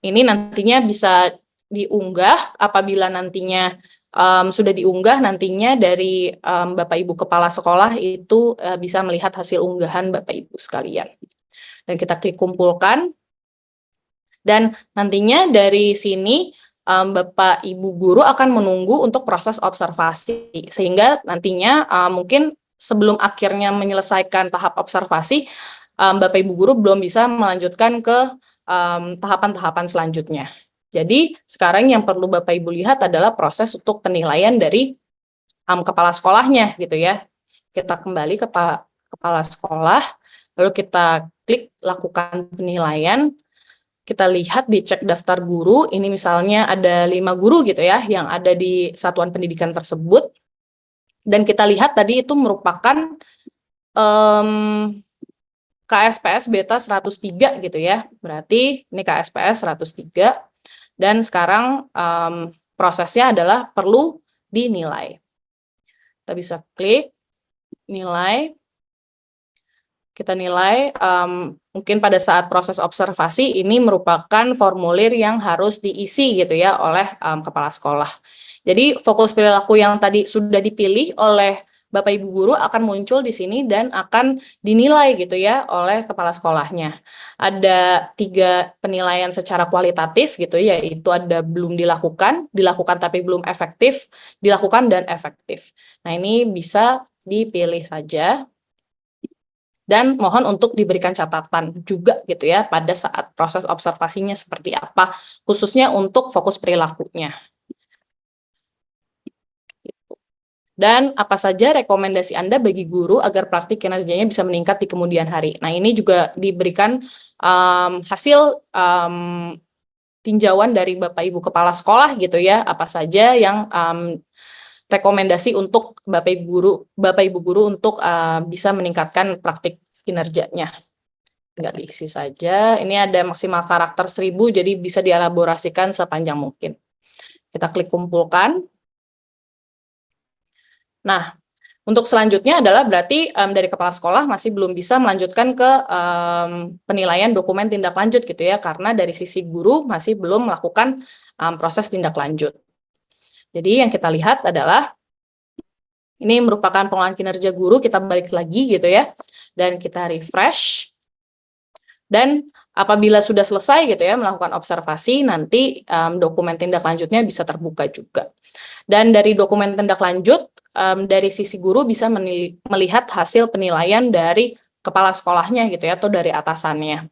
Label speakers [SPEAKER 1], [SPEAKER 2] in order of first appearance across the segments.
[SPEAKER 1] ini nantinya bisa diunggah apabila nantinya sudah diunggah, nantinya dari Bapak Ibu Kepala Sekolah itu bisa melihat hasil unggahan Bapak Ibu sekalian. Dan kita klik kumpulkan. Dan nantinya dari sini Bapak Ibu guru akan menunggu untuk proses observasi. Sehingga nantinya mungkin sebelum akhirnya menyelesaikan tahap observasi, Bapak Ibu guru belum bisa melanjutkan ke tahapan-tahapan selanjutnya. Jadi sekarang yang perlu Bapak Ibu lihat adalah proses untuk penilaian dari kepala sekolahnya gitu ya. Kita kembali ke kepala sekolah, lalu kita klik lakukan penilaian. Kita lihat di cek daftar guru, ini misalnya ada 5 guru gitu ya yang ada di satuan pendidikan tersebut. Dan kita lihat tadi itu merupakan KSPS beta 103 gitu ya. Berarti ini KSPS 103. Dan sekarang prosesnya adalah perlu dinilai. Kita bisa klik nilai. Kita nilai mungkin pada saat proses observasi ini merupakan formulir yang harus diisi gitu ya oleh kepala sekolah. Jadi fokus perilaku yang tadi sudah dipilih oleh Bapak Ibu guru akan muncul di sini dan akan dinilai gitu ya oleh kepala sekolahnya. Ada 3 penilaian secara kualitatif gitu, yaitu ada belum dilakukan tapi belum efektif, dilakukan dan efektif. Nah, ini bisa dipilih saja. Dan mohon untuk diberikan catatan juga gitu ya pada saat proses observasinya seperti apa, khususnya untuk fokus perilakunya. Dan apa saja rekomendasi Anda bagi guru agar praktik kinerjanya bisa meningkat di kemudian hari. Nah, ini juga diberikan hasil tinjauan dari Bapak Ibu Kepala Sekolah gitu ya, apa saja yang rekomendasi untuk Bapak Ibu guru untuk bisa meningkatkan praktik kinerjanya. Nggak diisi saja. Ini ada maksimal karakter 1000, jadi bisa dielaborasikan sepanjang mungkin. Kita klik kumpulkan. Nah, untuk selanjutnya adalah berarti dari kepala sekolah masih belum bisa melanjutkan ke penilaian dokumen tindak lanjut gitu ya, karena dari sisi guru masih belum melakukan proses tindak lanjut. Jadi yang kita lihat adalah ini merupakan pengelolaan kinerja guru, kita balik lagi gitu ya, dan kita refresh. Dan apabila sudah selesai gitu ya melakukan observasi, nanti dokumen tindak lanjutnya bisa terbuka juga. Dan dari dokumen tindak lanjut, dari sisi guru bisa melihat hasil penilaian dari kepala sekolahnya gitu ya, atau dari atasannya.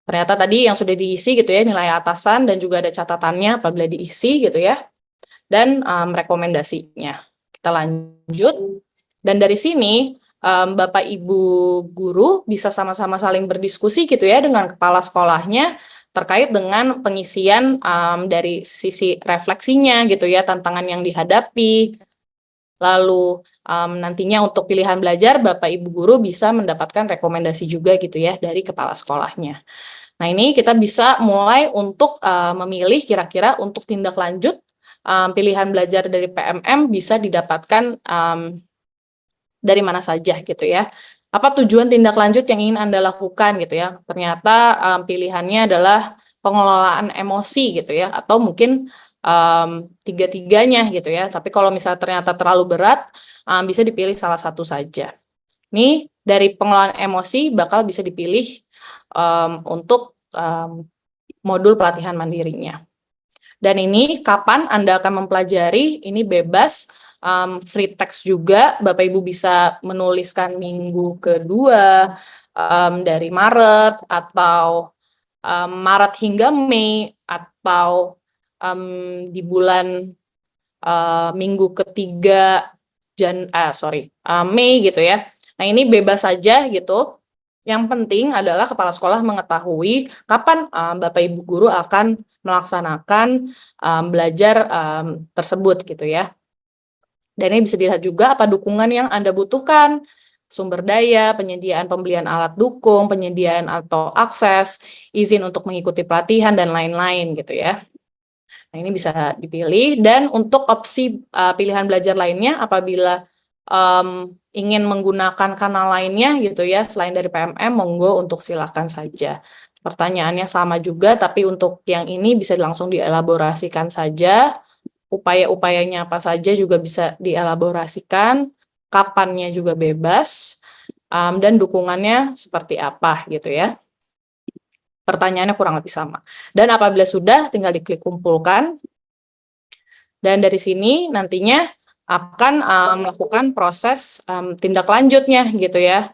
[SPEAKER 1] Ternyata tadi yang sudah diisi gitu ya, nilai atasan dan juga ada catatannya apabila diisi gitu ya, dan rekomendasinya. Kita lanjut, dan dari sini Bapak Ibu guru bisa sama-sama saling berdiskusi gitu ya dengan kepala sekolahnya terkait dengan pengisian dari sisi refleksinya gitu ya, tantangan yang dihadapi. Lalu nantinya untuk pilihan belajar Bapak Ibu guru bisa mendapatkan rekomendasi juga gitu ya dari kepala sekolahnya. Nah, ini kita bisa mulai untuk memilih kira-kira untuk tindak lanjut pilihan belajar dari PMM bisa didapatkan dari mana saja gitu ya. Apa tujuan tindak lanjut yang ingin Anda lakukan gitu ya. Ternyata pilihannya adalah pengelolaan emosi gitu ya, atau mungkin tiga-tiganya gitu ya. Tapi kalau misalnya ternyata terlalu berat, bisa dipilih salah satu saja. Ini dari pengelolaan emosi bakal bisa dipilih untuk modul pelatihan mandirinya. Dan ini kapan Anda akan mempelajari, ini bebas, free text juga, Bapak Ibu bisa menuliskan minggu kedua dari Maret, atau Maret hingga Mei, atau di bulan minggu ketiga Mei gitu ya. Nah, ini bebas saja gitu. Yang penting adalah kepala sekolah mengetahui kapan Bapak Ibu guru akan melaksanakan belajar tersebut gitu ya. Dan ini bisa dilihat juga apa dukungan yang Anda butuhkan, sumber daya, penyediaan pembelian alat dukung, penyediaan atau akses, izin untuk mengikuti pelatihan, dan lain-lain gitu ya. Nah, ini bisa dipilih. Dan untuk opsi pilihan belajar lainnya, apabila ingin menggunakan kanal lainnya gitu ya, selain dari PMM, monggo untuk silakan saja. Pertanyaannya sama juga, tapi untuk yang ini bisa langsung dielaborasikan saja. Upaya-upayanya apa saja juga bisa dielaborasikan, kapannya juga bebas, dan dukungannya seperti apa gitu ya. Pertanyaannya kurang lebih sama. Dan apabila sudah, tinggal diklik kumpulkan. Dan dari sini nantinya akan melakukan proses tindak lanjutnya gitu ya.